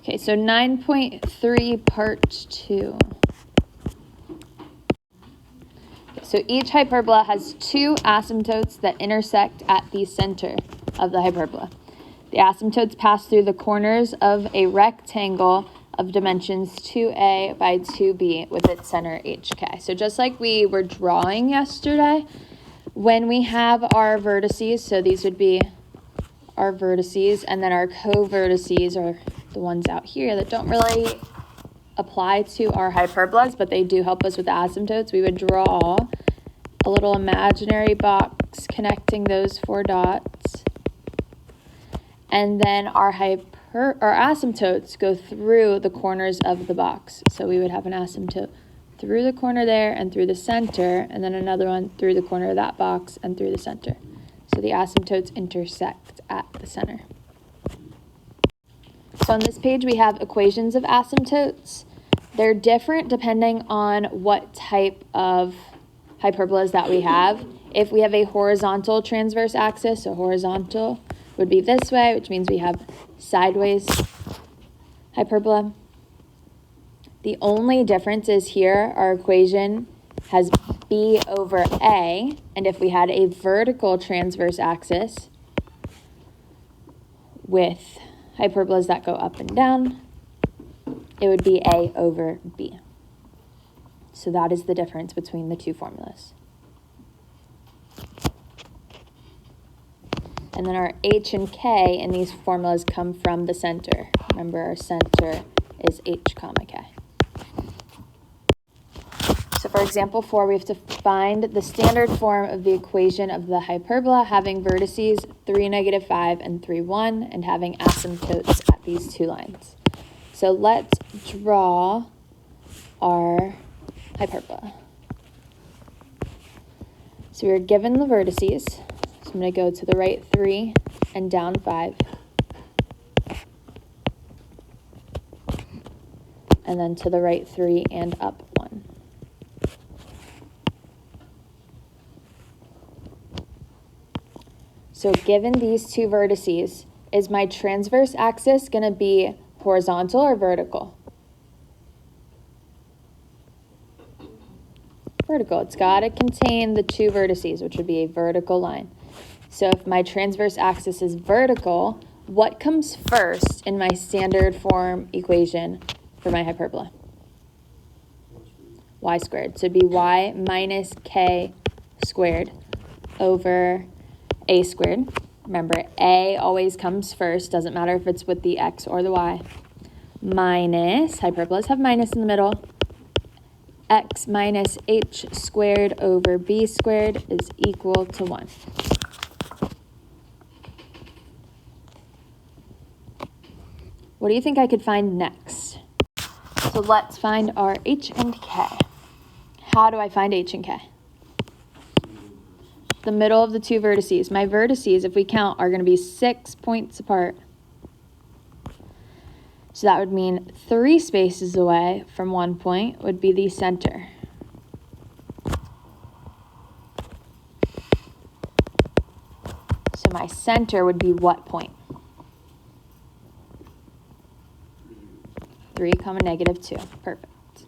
Okay, so 9.3 part 2. So each hyperbola has two asymptotes that intersect at the center of the hyperbola. The asymptotes pass through the corners of a rectangle of dimensions 2a by 2b with its center hk. So just like we were drawing yesterday, when we have our vertices, so these would be our vertices, and then our co-vertices are the ones out here that don't really apply to our hyperbolas, but they do help us with the asymptotes. We would draw a little imaginary box connecting those four dots, and then our asymptotes go through the corners of the box. So we would have an asymptote through the corner there and through the center, and then another one through the corner of that box and through the center. So the asymptotes intersect at the center. So on this page we have equations of asymptotes. They're different depending on what type of hyperbolas that we have. If we have a horizontal transverse axis, so horizontal would be this way, which means we have sideways hyperbola. The only difference is here our equation has b over a, and if we had a vertical transverse axis with hyperbolas that go up and down, it would be a over b. So that is the difference between the two formulas. And then our h and k in these formulas come from the center. Remember, our center is h comma k. So for example 4, we have to find the standard form of the equation of the hyperbola having vertices 3, -5, and 3, 1, and having asymptotes at these two lines. So let's draw our hyperbola. So we're given the vertices. So I'm going to go to the right 3 and down 5. And then to the right 3 and up 1. So given these two vertices, is my transverse axis going to be horizontal or vertical? Vertical. It's got to contain the two vertices, which would be a vertical line. So if my transverse axis is vertical, what comes first in my standard form equation for my hyperbola? Y squared. So it'd be y minus k squared over a squared. Remember, a always comes first, doesn't matter if it's with the x or the y, minus, hyperbolas have minus in the middle, x minus h squared over b squared is equal to 1. What do you think I could find next? So let's find our h and k. How do I find h and k? The middle of the two vertices. My vertices, if we count, are going to be 6 points apart. So that would mean 3 spaces away from 1 point would be the center. So my center would be what point? 3, -2. Perfect.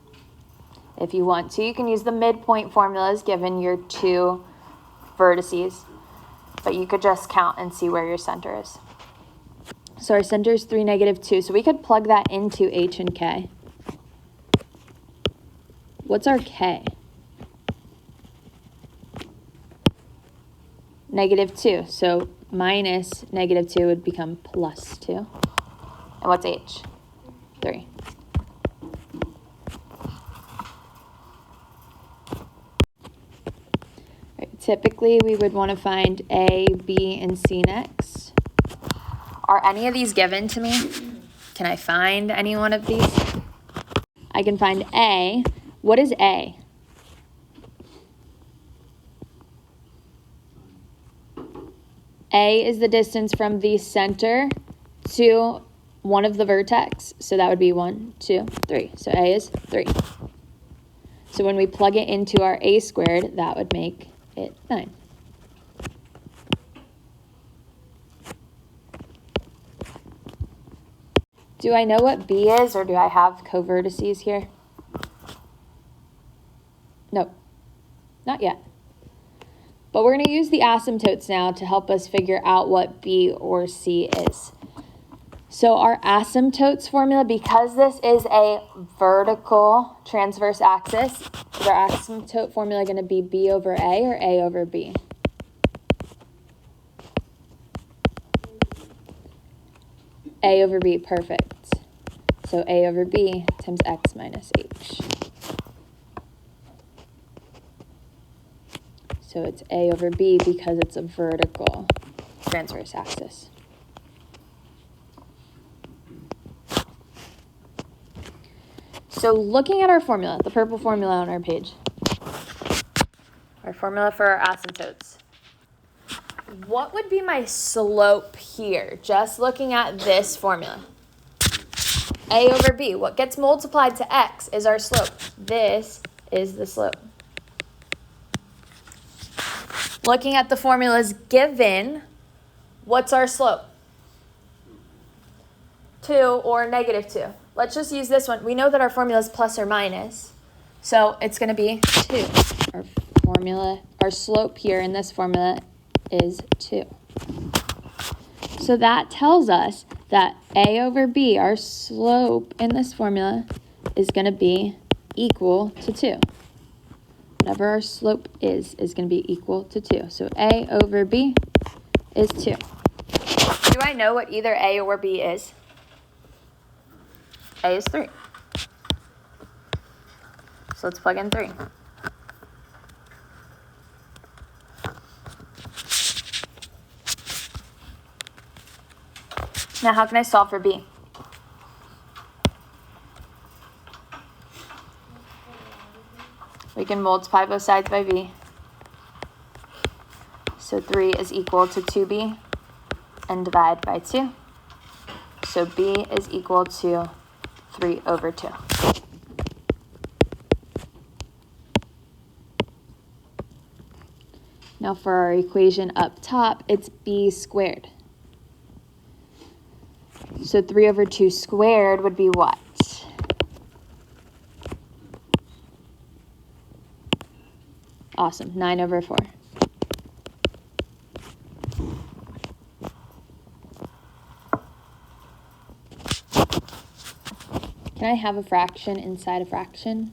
If you want to, you can use the midpoint formulas given your two vertices, but you could just count and see where your center is. So our center is 3, -2, so we could plug that into h and k. What's our k? -2, so minus -2 would become +2. And what's h? 3. Typically, we would want to find A, B, and C next. Are any of these given to me? Can I find any one of these? I can find A. What is A? A is the distance from the center to one of the vertex. So that would be 1, 2, 3. So A is 3. So when we plug it into our A squared, that would make it 9. Do I know what B is, or do I have covertices here? No, not yet. But we're going to use the asymptotes now to help us figure out what B or C is. So our asymptotes formula, because this is a vertical transverse axis, is our asymptote formula going to be B over A or A over B? A over B, perfect. So A over B times X minus H. So it's A over B because it's a vertical transverse axis. So looking at our formula, the purple formula on our page, our formula for our asymptotes, what would be my slope here? Just looking at this formula. A over B, what gets multiplied to X is our slope. This is the slope. Looking at the formulas given, what's our slope? 2 or negative 2. Let's just use this one. We know that our formula is plus or minus, so it's going to be 2. Our slope here in this formula is 2. So that tells us that A over B, our slope in this formula, is going to be equal to 2. Whatever our slope is going to be equal to 2. So A over B is 2. Do I know what either A or B is? A is 3. So let's plug in 3. Now how can I solve for B? We can multiply both sides by B. So 3 is equal to 2B and divide by 2. So B is equal to 3 over 2. Now for our equation up top, it's B squared. So 3 over 2 squared would be what? Awesome, 9 over 4. Can I have a fraction inside a fraction?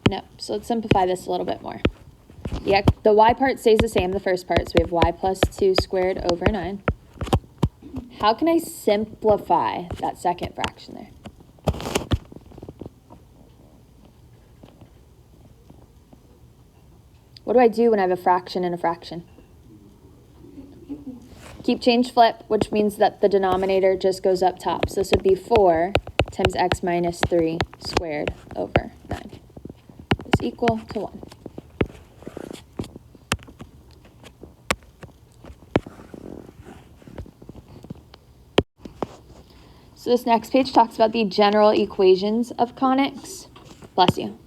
No, so let's simplify this a little bit more. Yeah, the y part stays the same, the first part, so we have y plus 2 squared over 9. How can I simplify that second fraction there? What do I do when I have a fraction and a fraction? Keep, change, flip, which means that the denominator just goes up top. So this would be 4 times x minus 3 squared over 9 is equal to 1. So this next page talks about the general equations of conics. Bless you.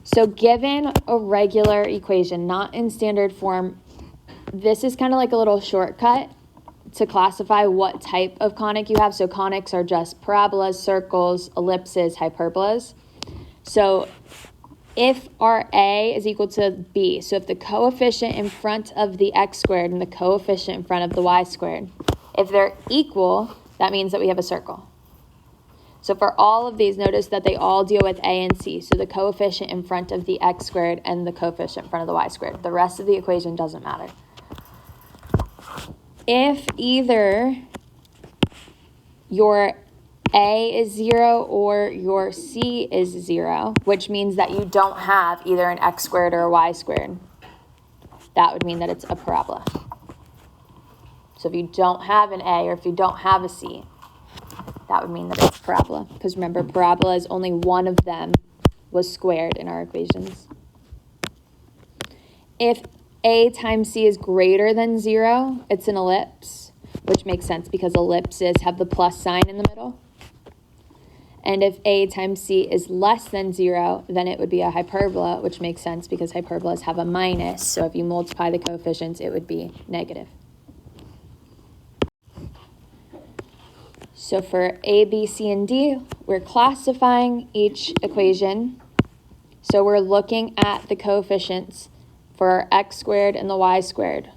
So given a regular equation, not in standard form, this is kind of like a little shortcut to classify what type of conic you have. So conics are just parabolas, circles, ellipses, hyperbolas. So if our A is equal to B, so if the coefficient in front of the x squared and the coefficient in front of the y squared, if they're equal, that means that we have a circle. So for all of these, notice that they all deal with A and C. So the coefficient in front of the x squared and the coefficient in front of the y squared. The rest of the equation doesn't matter. If either your A is 0 or your C is 0, which means that you don't have either an x squared or a y squared, that would mean that it's a parabola. So if you don't have an A or if you don't have a C, that would mean that it's parabola. Because remember, parabola is only one of them was squared in our equations. If A times C is greater than 0, it's an ellipse, which makes sense because ellipses have the plus sign in the middle. And if A times C is less than 0, then it would be a hyperbola, which makes sense because hyperbolas have a minus. So if you multiply the coefficients, it would be negative. So for A, B, C, and D, we're classifying each equation. So we're looking at the coefficients for our x squared and the y squared.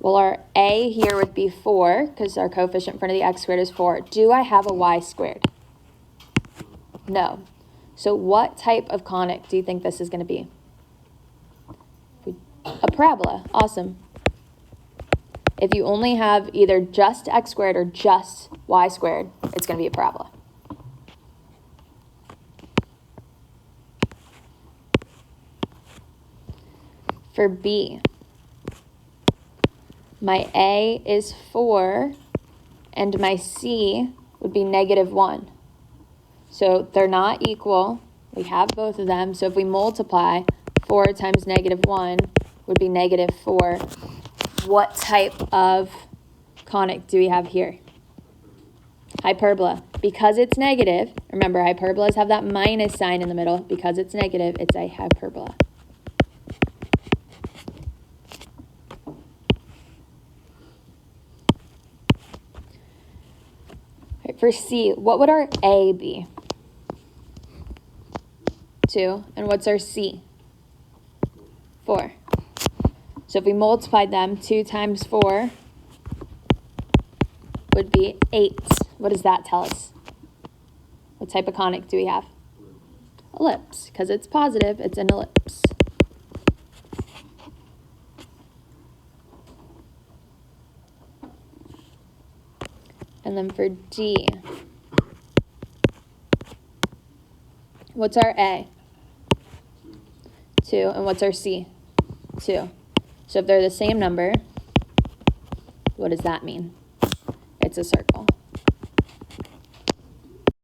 Well, our A here would be 4, because our coefficient in front of the x squared is 4. Do I have a y squared? No. So what type of conic do you think this is going to be? A parabola. Awesome. If you only have either just x squared or just y squared, it's going to be a parabola. For B, my A is 4, and my C would be -1. So they're not equal. We have both of them. So if we multiply, 4 times -1 would be -4. What type of conic do we have here? Hyperbola. Because it's negative, remember hyperbolas have that minus sign in the middle. Because it's negative, it's a hyperbola. Right, for C, what would our A be? 2. And what's our C? 4. So if we multiplied them, 2 times 4 would be 8. What does that tell us? What type of conic do we have? Ellipse. Because it's positive, it's an ellipse. And then for D, what's our A? 2. And what's our C? 2. So if they're the same number, what does that mean? It's a circle.